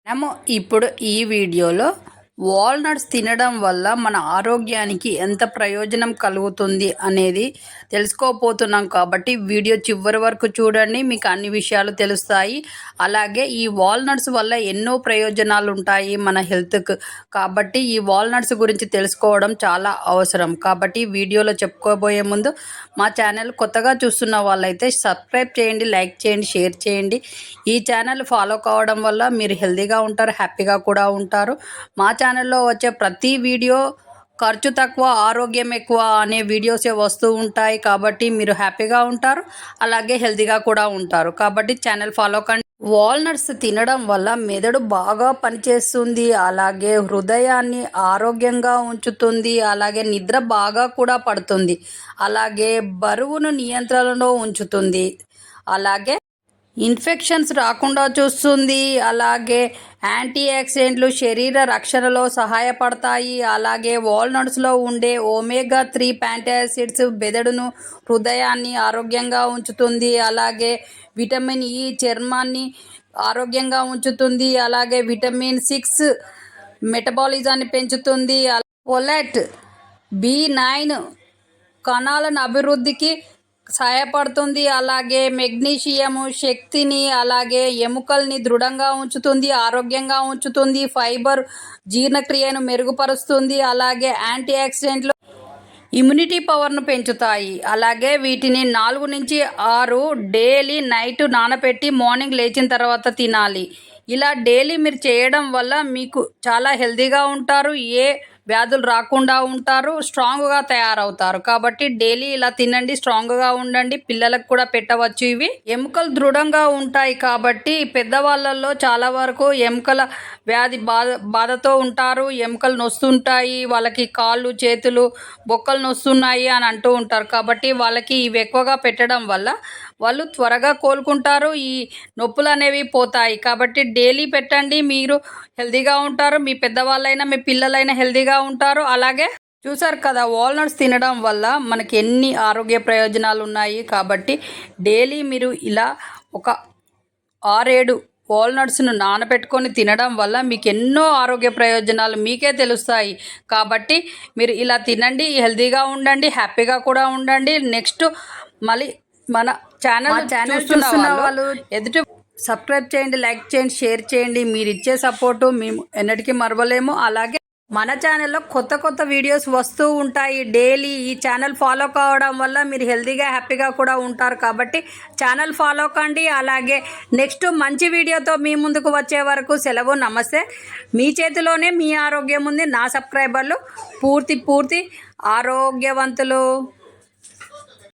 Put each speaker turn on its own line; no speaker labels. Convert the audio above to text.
మనము ఇప్పుడు ఈ వీడియోలో వాల్నట్స్ తినడం వల్ల మన ఆరోగ్యానికి ఎంత ప్రయోజనం కలుగుతుంది అనేది తెలుసుకోబోతున్నాం. కాబట్టి వీడియో చివరి వరకు చూడండి, మీకు అన్ని విషయాలు తెలుస్తాయి. అలాగే ఈ వాల్నట్స్ వల్ల ఎన్నో ప్రయోజనాలు ఉంటాయి మన హెల్త్కు. కాబట్టి ఈ వాల్నట్స్ గురించి తెలుసుకోవడం చాలా అవసరం. కాబట్టి వీడియోలో చెప్పుకోబోయే ముందు మా ఛానల్ కొత్తగా చూస్తున్న వాళ్ళైతే సబ్స్క్రైబ్ చేయండి, లైక్ చేయండి, షేర్ చేయండి. ఈ ఛానల్ ఫాలో కావడం వల్ల మీరు హెల్తీగా ఉంటారు, హ్యాపీగా కూడా ఉంటారు. మా ఛానల్లో వచ్చే ప్రతి వీడియో ఖర్చు తక్కువ ఆరోగ్యం ఎక్కువ అనే వీడియోసే వస్తూ ఉంటాయి. కాబట్టి మీరు హ్యాపీగా ఉంటారు, అలాగే హెల్తీగా కూడా ఉంటారు. కాబట్టి ఛానల్ ఫాలో కండి. వాల్నట్స్ తినడం వల్ల మెదడు బాగా పనిచేస్తుంది, అలాగే హృదయాన్ని ఆరోగ్యంగా ఉంచుతుంది, అలాగే నిద్ర బాగా కూడా పడుతుంది, అలాగే బరువును నియంత్రణలో ఉంచుతుంది, అలాగే ఇన్ఫెక్షన్స్ రాకుండా చూస్తుంది, అలాగే యాంటీ ఆక్సిడెంట్లు శరీర రక్షణలో సహాయపడతాయి. అలాగే వాల్నట్స్లో ఉండే ఒమేగా 3 ఫ్యాటీ యాసిడ్స్ మెదడును హృదయాన్ని ఆరోగ్యంగా ఉంచుతుంది, అలాగే విటమిన్ ఈ చర్మాన్ని ఆరోగ్యంగా ఉంచుతుంది, అలాగే విటమిన్ 6 మెటబాలిజాన్ని పెంచుతుంది, ఫోలేట్ B9 కణాలను అభివృద్ధికి సహాయపడుతుంది, అలాగే మెగ్నీషియం శక్తిని, అలాగే ఎముకల్ని దృఢంగా ఉంచుతుంది, ఆరోగ్యంగా ఉంచుతుంది, ఫైబర్ జీర్ణక్రియను మెరుగుపరుస్తుంది, అలాగే యాంటీ ఆక్సిడెంట్లు ఇమ్యూనిటీ పవర్ను పెంచుతాయి. అలాగే వీటిని 4 నుంచి 6 డైలీ నైట్ నానబెట్టి మార్నింగ్ లేచిన తర్వాత తినాలి. ఇలా డైలీ మీరు చేయడం వల్ల మీకు చాలా హెల్తీగా ఉంటారు, ఏ వ్యాధులు రాకుండా ఉంటారు, స్ట్రాంగ్గా తయారవుతారు. కాబట్టి డైలీ ఇలా తినండి, స్ట్రాంగ్గా ఉండండి. పిల్లలకు కూడా పెట్టవచ్చు. ఇవి ఎముకలు దృఢంగా ఉంటాయి. కాబట్టి పెద్దవాళ్ళల్లో చాలా వరకు ఎముకల వ్యాధి బాధతో ఉంటారు, ఎముకలు నొస్తుంటాయి, వాళ్ళకి కాళ్ళు చేతులు బొక్కలు నొస్తున్నాయి అని అంటూ ఉంటారు. కాబట్టి వాళ్ళకి ఇవి ఎక్కువగా పెట్టడం వల్ల వాళ్ళు త్వరగా కోలుకుంటారు, ఈ నొప్పులు అనేవి పోతాయి. కాబట్టి డైలీ పెట్టండి, మీరు హెల్తీగా ఉంటారు, మీ పెద్దవాళ్ళైనా మీ పిల్లలైనా హెల్తీగా ఉంటారు. అలాగే చూసారు కదా, వాల్నట్స్ తినడం వల్ల మనకి ఎన్ని ఆరోగ్య ప్రయోజనాలు ఉన్నాయి. కాబట్టి డైలీ మీరు ఇలా ఒక 6-7 వాల్నట్స్ను నానబెట్టుకొని తినడం వల్ల మీకు ఎన్నో ఆరోగ్య ప్రయోజనాలు మీకే తెలుస్తాయి. కాబట్టి మీరు ఇలా తినండి, హెల్తీగా ఉండండి, హ్యాపీగా కూడా ఉండండి. నెక్స్ట్ మళ్ళీ మన ఛానల్ చూస్తున్న వాళ్ళు ఎదుటి సబ్స్క్రైబ్ చేయండి, లైక్ చేయండి, షేర్ చేయండి. మీరు ఇచ్చే సపోర్టు మేము ఎన్నటికీ మరవలేము. అలాగే మన ఛానల్లో కొత్త వీడియోస్ వస్తూ ఉంటాయి డైలీ. ఈ ఛానల్ ఫాలో కావడం వల్ల మీరు హెల్తీగా హ్యాపీగా కూడా ఉంటారు. కాబట్టి ఛానల్ ఫాలో కండి. అలాగే నెక్స్ట్ మంచి వీడియోతో మీ ముందుకు వచ్చే వరకు సెలవు, నమస్తే. మీ చేతిలోనే మీ ఆరోగ్యం ఉంది. నా సబ్స్క్రైబర్లు పూర్తి ఆరోగ్యవంతులు.